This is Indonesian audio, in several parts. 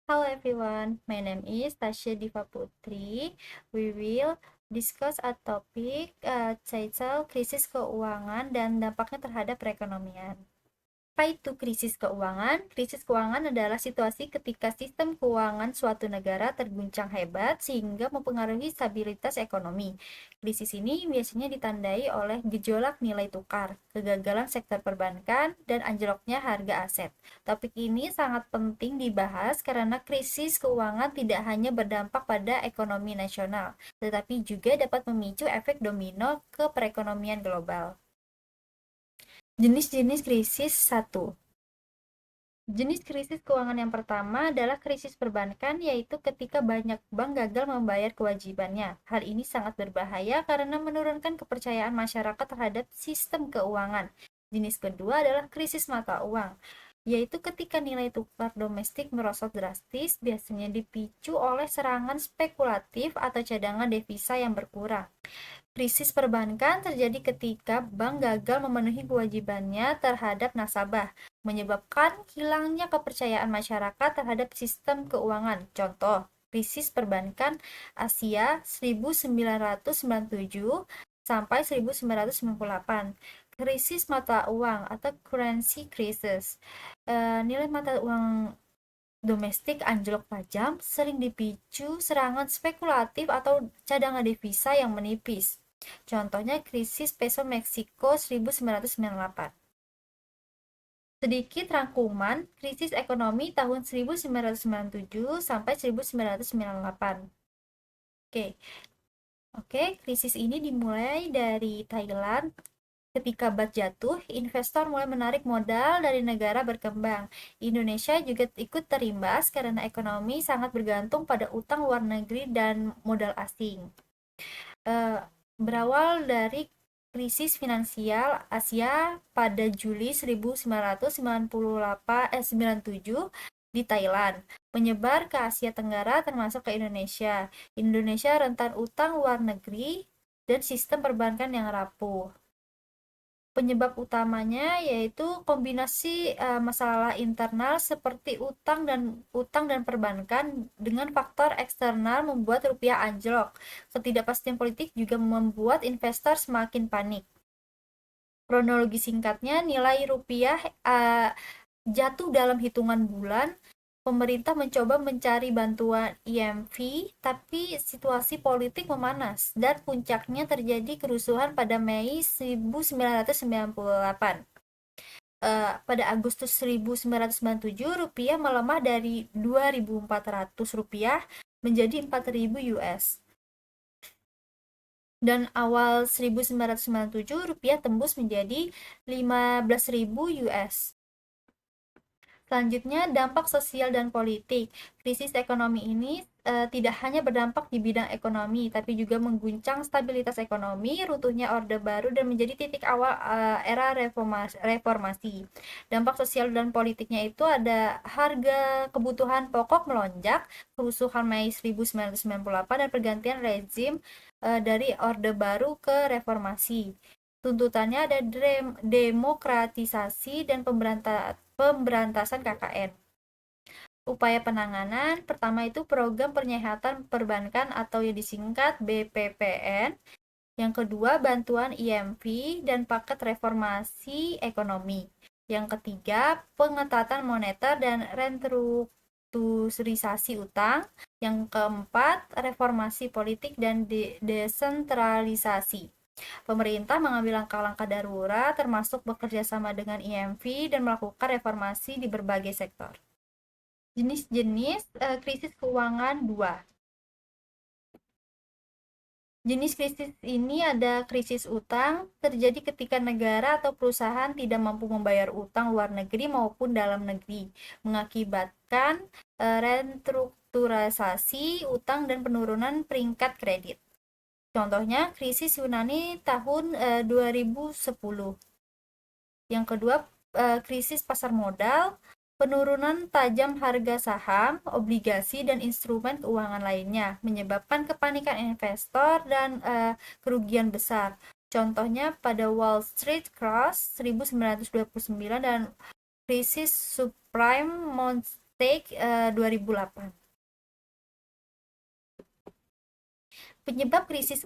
Hello everyone, my name is Tasya Diva Putri. We will discuss a topic titled krisis keuangan dan dampaknya terhadap perekonomian. Apa itu krisis keuangan? Krisis keuangan adalah situasi ketika sistem keuangan suatu negara terguncang hebat sehingga mempengaruhi stabilitas ekonomi. Krisis ini biasanya ditandai oleh gejolak nilai tukar, kegagalan sektor perbankan, dan anjloknya harga aset. Topik ini sangat penting dibahas karena krisis keuangan tidak hanya berdampak pada ekonomi nasional, tetapi juga dapat memicu efek domino ke perekonomian global. Jenis-jenis krisis 1. Jenis krisis keuangan yang pertama adalah krisis perbankan, yaitu ketika banyak bank gagal membayar kewajibannya. Hal ini sangat berbahaya karena menurunkan kepercayaan masyarakat terhadap sistem keuangan. Jenis kedua adalah krisis mata uang, yaitu ketika nilai tukar domestik merosot drastis, biasanya dipicu oleh serangan spekulatif atau cadangan devisa yang berkurang. Krisis perbankan terjadi ketika bank gagal memenuhi kewajibannya terhadap nasabah, menyebabkan hilangnya kepercayaan masyarakat terhadap sistem keuangan. Contoh, krisis perbankan Asia 1997 sampai 1998. Krisis mata uang atau currency crisis. Nilai mata uang domestik anjlok tajam sering dipicu serangan spekulatif atau cadangan devisa yang menipis. Contohnya krisis peso Meksiko 1998. Sedikit rangkuman krisis ekonomi tahun 1997 sampai 1998. Oke, krisis ini dimulai dari Thailand. Ketika baht jatuh, investor mulai menarik modal dari negara berkembang. Indonesia juga ikut terimbas karena ekonomi sangat bergantung pada utang luar negeri dan modal asing. Berawal dari krisis finansial Asia pada Juli 1997 di Thailand, menyebar ke Asia Tenggara termasuk ke Indonesia. Indonesia rentan utang luar negeri dan sistem perbankan yang rapuh. Penyebab utamanya yaitu kombinasi masalah internal seperti utang dan perbankan dengan faktor eksternal membuat rupiah anjlok. Ketidakpastian politik juga membuat investor semakin panik. Kronologi singkatnya, nilai rupiah jatuh dalam hitungan bulan. Pemerintah mencoba mencari bantuan IMF, tapi situasi politik memanas dan puncaknya terjadi kerusuhan pada Mei 1998. Pada Agustus 1997, rupiah melemah dari 2.400 rupiah menjadi 4.000 US. Dan awal 1997, rupiah tembus menjadi 15.000 US. Selanjutnya, dampak sosial dan politik. Krisis ekonomi ini tidak hanya berdampak di bidang ekonomi, tapi juga mengguncang stabilitas ekonomi, runtuhnya Orde Baru, dan menjadi titik awal era reformasi. Dampak sosial dan politiknya itu ada harga kebutuhan pokok melonjak, kerusuhan Mei 1998, dan pergantian rezim dari Orde Baru ke reformasi. Tuntutannya ada demokratisasi dan pemberantasan KKN. Upaya penanganan pertama itu program penyehatan perbankan atau yang disingkat BPPN. Yang kedua, bantuan IMF dan paket reformasi ekonomi. Yang ketiga, pengetatan moneter dan restrukturisasi utang. Yang keempat, reformasi politik dan desentralisasi. Pemerintah mengambil langkah-langkah darurat termasuk bekerja sama dengan IMF dan melakukan reformasi di berbagai sektor. Jenis-jenis krisis keuangan 2. Jenis krisis ini ada krisis utang, terjadi ketika negara atau perusahaan tidak mampu membayar utang luar negeri maupun dalam negeri, mengakibatkan restrukturisasi utang dan penurunan peringkat kredit. Contohnya, krisis Yunani tahun 2010. Yang kedua, krisis pasar modal, penurunan tajam harga saham, obligasi, dan instrumen keuangan lainnya, menyebabkan kepanikan investor dan kerugian besar. Contohnya pada Wall Street Crash 1929 dan krisis subprime Take 2008. Penyebab krisis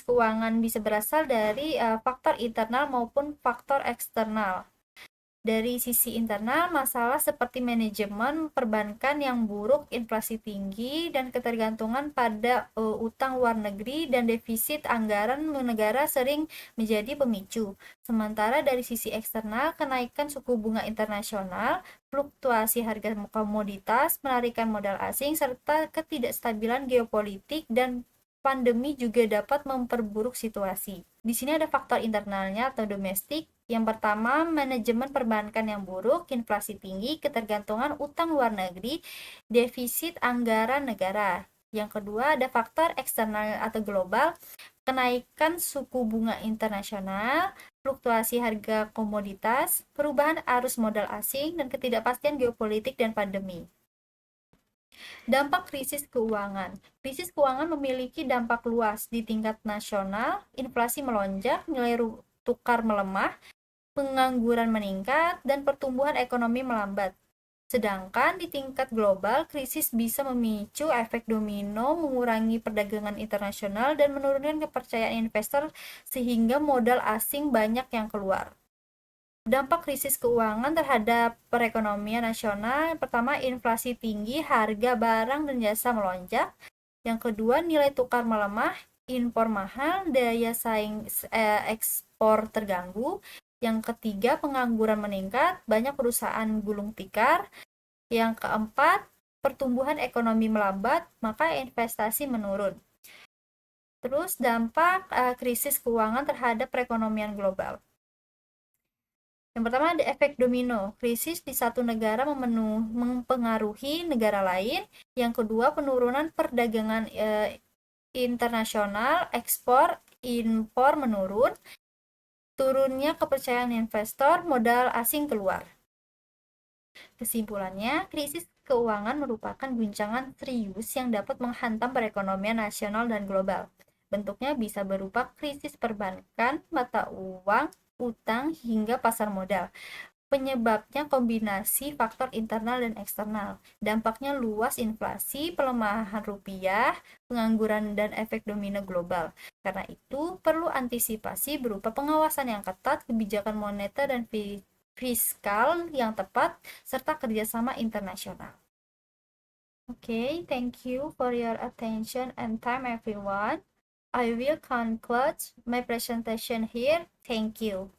keuangan bisa berasal dari faktor internal maupun faktor eksternal. Dari sisi internal, masalah seperti manajemen perbankan yang buruk, inflasi tinggi, dan ketergantungan pada utang luar negeri dan defisit anggaran negara sering menjadi pemicu. Sementara dari sisi eksternal, kenaikan suku bunga internasional, fluktuasi harga komoditas, penarikan modal asing, serta ketidakstabilan geopolitik dan pandemi juga dapat memperburuk situasi. Di sini ada faktor internalnya atau domestik. Yang pertama, manajemen perbankan yang buruk, inflasi tinggi, ketergantungan utang luar negeri, defisit anggaran negara. Yang kedua, ada faktor eksternal atau global, kenaikan suku bunga internasional, fluktuasi harga komoditas, perubahan arus modal asing, dan ketidakpastian geopolitik dan pandemi. Dampak krisis keuangan. Krisis keuangan memiliki dampak luas di tingkat nasional, inflasi melonjak, nilai tukar melemah, pengangguran meningkat, dan pertumbuhan ekonomi melambat. Sedangkan di tingkat global, krisis bisa memicu efek domino, mengurangi perdagangan internasional, dan menurunkan kepercayaan investor sehingga modal asing banyak yang keluar. Dampak krisis keuangan terhadap perekonomian nasional, yang pertama inflasi tinggi, harga barang dan jasa melonjak. Yang kedua, nilai tukar melemah, impor mahal, daya saing ekspor terganggu. Yang ketiga, pengangguran meningkat, banyak perusahaan gulung tikar. Yang keempat, pertumbuhan ekonomi melambat, maka investasi menurun. Terus dampak krisis keuangan terhadap perekonomian global. Yang pertama ada efek domino. Krisis di satu negara mempengaruhi negara lain. Yang kedua, penurunan perdagangan internasional, ekspor, impor menurun. Turunnya kepercayaan investor, modal asing keluar. Kesimpulannya, krisis keuangan merupakan guncangan serius yang dapat menghantam perekonomian nasional dan global. Bentuknya bisa berupa krisis perbankan, mata uang, utang, hingga pasar modal. Penyebabnya kombinasi faktor internal dan eksternal. Dampaknya luas, inflasi, pelemahan rupiah, pengangguran, dan efek domino global. Karena itu, perlu antisipasi berupa pengawasan yang ketat, kebijakan moneter dan fiskal yang tepat, serta kerjasama internasional. Okay, thank you for your attention and time, everyone. I will conclude my presentation here. Thank you.